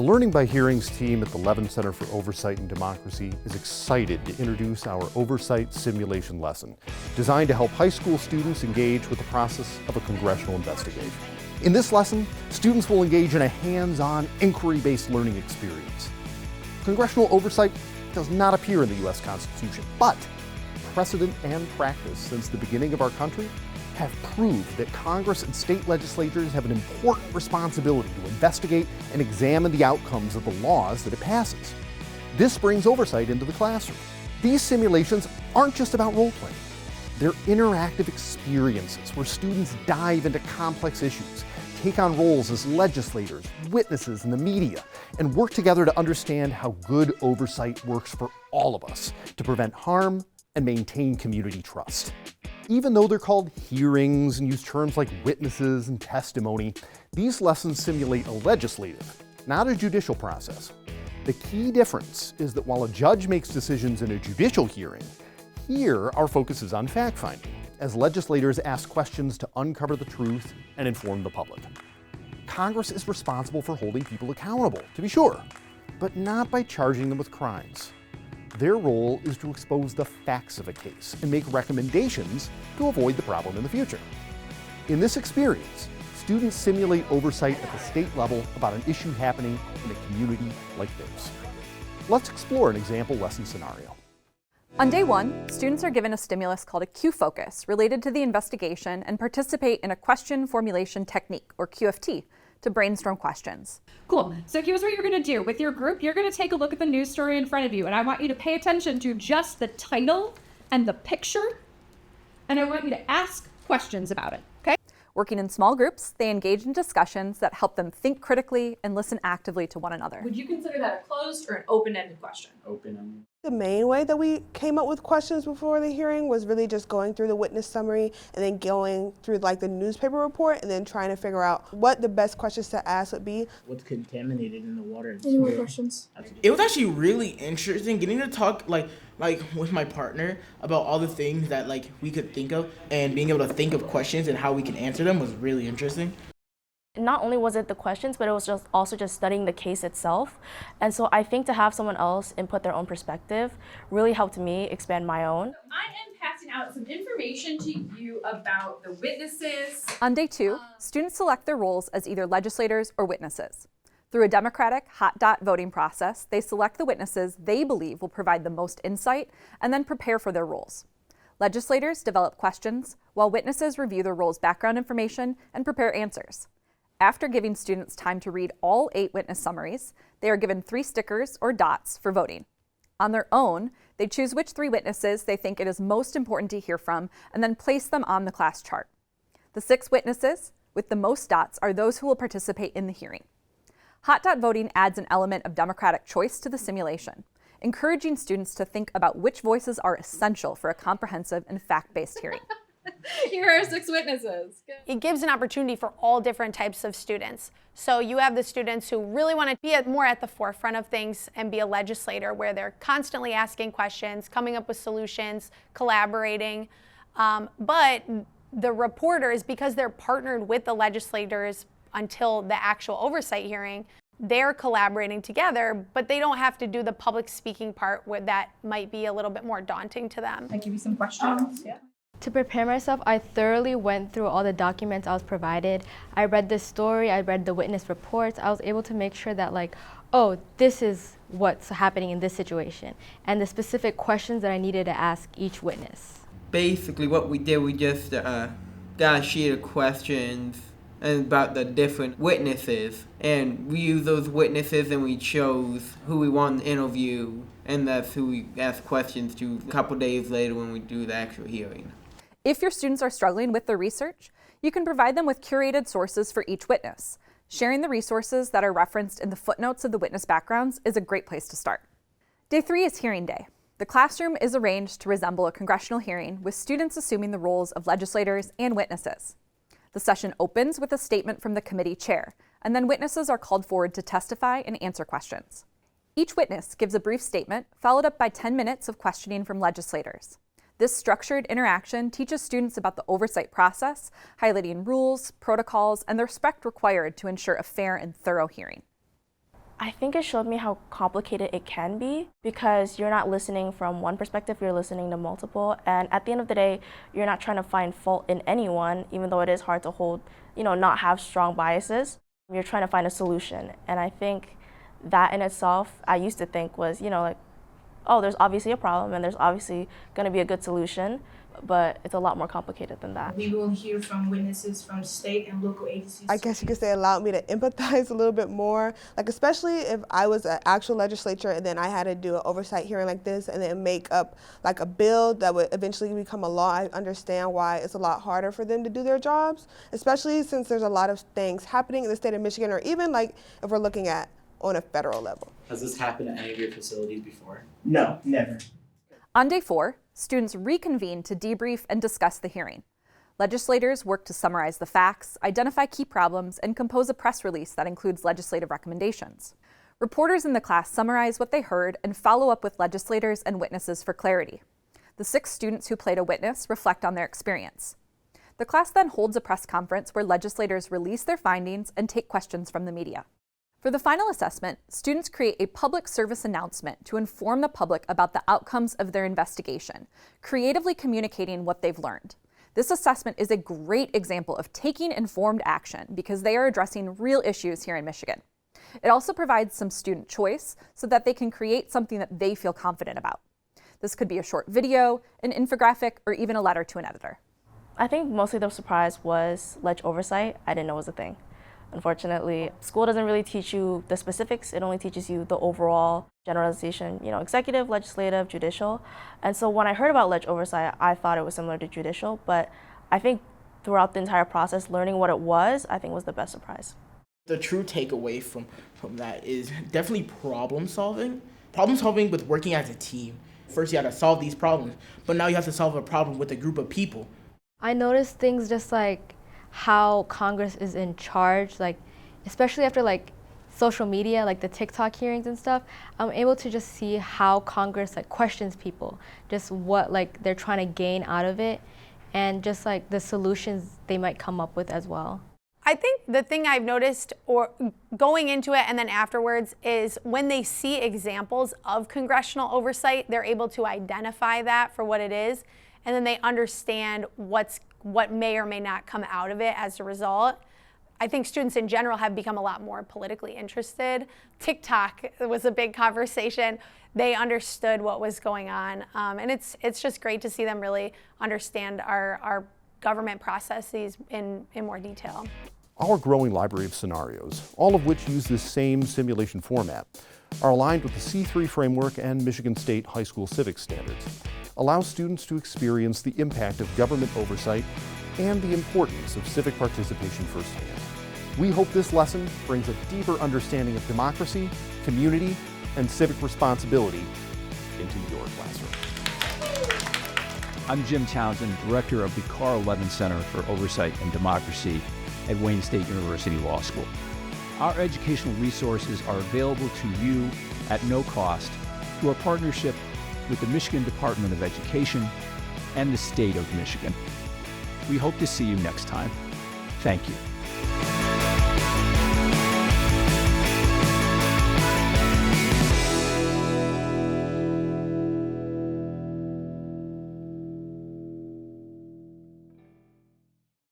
The Learning by Hearings team at the Levin Center for Oversight and Democracy is excited to introduce our Oversight Simulation lesson, designed to help high school students engage with the process of a congressional investigation. In this lesson, students will engage in a hands-on, inquiry-based learning experience. Congressional oversight does not appear in the U.S. Constitution, but precedent and practice since the beginning of our country have proved that Congress and state legislatures have an important responsibility to investigate and examine the outcomes of the laws that it passes. This brings oversight into the classroom. These simulations aren't just about role-playing. They're interactive experiences where students dive into complex issues, take on roles as legislators, witnesses, and the media, and work together to understand how good oversight works for all of us to prevent harm and maintain community trust. Even though they're called hearings and use terms like witnesses and testimony, these lessons simulate a legislative, not a judicial process. The key difference is that while a judge makes decisions in a judicial hearing, here our focus is on fact-finding, as legislators ask questions to uncover the truth and inform the public. Congress is responsible for holding people accountable, to be sure, but not by charging them with crimes. Their role is to expose the facts of a case and make recommendations to avoid the problem in the future. In this experience, students simulate oversight at the state level about an issue happening in a community like theirs. Let's explore an example lesson scenario. On day one, students are given a stimulus called a Q-Focus related to the investigation and participate in a question formulation technique, or QFT, to brainstorm questions. Cool. So here's what you're going to do. With your group, you're going to take a look at the news story in front of you, and I want you to pay attention to just the title and the picture, and I want you to ask questions about it, okay? Working in small groups, they engage in discussions that help them think critically and listen actively to one another. Would you consider that a closed or an open-ended question? Open-ended. The main way that we came up with questions before the hearing was really just going through the witness summary and then going through like the newspaper report and then trying to figure out what the best questions to ask would be. What's contaminated in the water? Any more questions? It was actually really interesting getting to talk like with my partner about all the things that like we could think of, and being able to think of questions and how we can answer them was really interesting. Not only was it the questions, but it was also studying the case itself. And so I think to have someone else input their own perspective really helped me expand my own. I am passing out some information to you about the witnesses. On day two, students select their roles as either legislators or witnesses. Through a democratic hot dot voting process, they select the witnesses they believe will provide the most insight and then prepare for their roles. Legislators develop questions, while witnesses review their role's background information and prepare answers. After giving students time to read all 8 witness summaries, they are given 3 stickers or dots for voting. On their own, they choose which 3 witnesses they think it is most important to hear from and then place them on the class chart. The 6 witnesses with the most dots are those who will participate in the hearing. Hot dot voting adds an element of democratic choice to the simulation, encouraging students to think about which voices are essential for a comprehensive and fact-based hearing. Here are 6 witnesses. Good. It gives an opportunity for all different types of students. So you have the students who really want to be more at the forefront of things and be a legislator, where they're constantly asking questions, coming up with solutions, collaborating. But the reporters, because they're partnered with the legislators until the actual oversight hearing, they're collaborating together, but they don't have to do the public speaking part where that might be a little bit more daunting to them. I give you some questions. Yeah. To prepare myself, I thoroughly went through all the documents I was provided. I read the story, I read the witness reports. I was able to make sure that oh, this is what's happening in this situation, and the specific questions that I needed to ask each witness. Basically what we did, we just got a sheet of questions and about the different witnesses, and we used those witnesses and we chose who we wanted to interview, and that's who we asked questions to a couple days later when we do the actual hearing. If your students are struggling with their research, you can provide them with curated sources for each witness. Sharing the resources that are referenced in the footnotes of the witness backgrounds is a great place to start. Day 3 is hearing day. The classroom is arranged to resemble a congressional hearing, with students assuming the roles of legislators and witnesses. The session opens with a statement from the committee chair, and then witnesses are called forward to testify and answer questions. Each witness gives a brief statement, followed up by 10 minutes of questioning from legislators. This structured interaction teaches students about the oversight process, highlighting rules, protocols, and the respect required to ensure a fair and thorough hearing. I think it showed me how complicated it can be because you're not listening from one perspective, you're listening to multiple. And at the end of the day, you're not trying to find fault in anyone, even though it is hard to hold, not have strong biases. You're trying to find a solution. And I think that in itself, I used to think was, oh, there's obviously a problem and there's obviously going to be a good solution, but it's a lot more complicated than that. We will hear from witnesses from state and local agencies. I guess you could say allowed me to empathize a little bit more, especially if I was an actual legislature and then I had to do an oversight hearing like this and then make up a bill that would eventually become a law. I understand why it's a lot harder for them to do their jobs, especially since there's a lot of things happening in the state of Michigan, or even if we're looking at on a federal level. Has this happened at any of your facilities before? No, never. On day 4, students reconvened to debrief and discuss the hearing. Legislators worked to summarize the facts, identify key problems, and compose a press release that includes legislative recommendations. Reporters in the class summarize what they heard and follow up with legislators and witnesses for clarity. The 6 students who played a witness reflect on their experience. The class then holds a press conference where legislators release their findings and take questions from the media. For the final assessment, students create a public service announcement to inform the public about the outcomes of their investigation, creatively communicating what they've learned. This assessment is a great example of taking informed action because they are addressing real issues here in Michigan. It also provides some student choice so that they can create something that they feel confident about. This could be a short video, an infographic, or even a letter to an editor. I think mostly the surprise was ledge oversight. I didn't know was a thing. Unfortunately, school doesn't really teach you the specifics. It only teaches you the overall generalization, executive, legislative, judicial. And so when I heard about ledge oversight, I thought it was similar to judicial, but I think throughout the entire process, learning what it was, I think was the best surprise. The true takeaway from that is definitely problem solving. Problem solving with working as a team. First, you have to solve these problems, but now you have to solve a problem with a group of people. I noticed things just like how Congress is in charge, especially after social media, the TikTok hearings and stuff. I'm able to just see how Congress questions people, just what they're trying to gain out of it, and just the solutions they might come up with as well. I think the thing I've noticed, or going into it and then afterwards, is when they see examples of congressional oversight, they're able to identify that for what it is, and then they understand what may or may not come out of it as a result. I think students in general have become a lot more politically interested. TikTok was a big conversation. They understood what was going on, and it's just great to see them really understand our government processes in more detail. Our growing library of scenarios, all of which use this same simulation format, are aligned with the C3 framework and Michigan State High School Civics Standards, allow students to experience the impact of government oversight and the importance of civic participation firsthand. We hope this lesson brings a deeper understanding of democracy, community, and civic responsibility into your classroom. I'm Jim Townsend, Director of the Carl Levin Center for Oversight and Democracy at Wayne State University Law School. Our educational resources are available to you at no cost through a partnership with the Michigan Department of Education and the state of Michigan. We hope to see you next time. Thank you.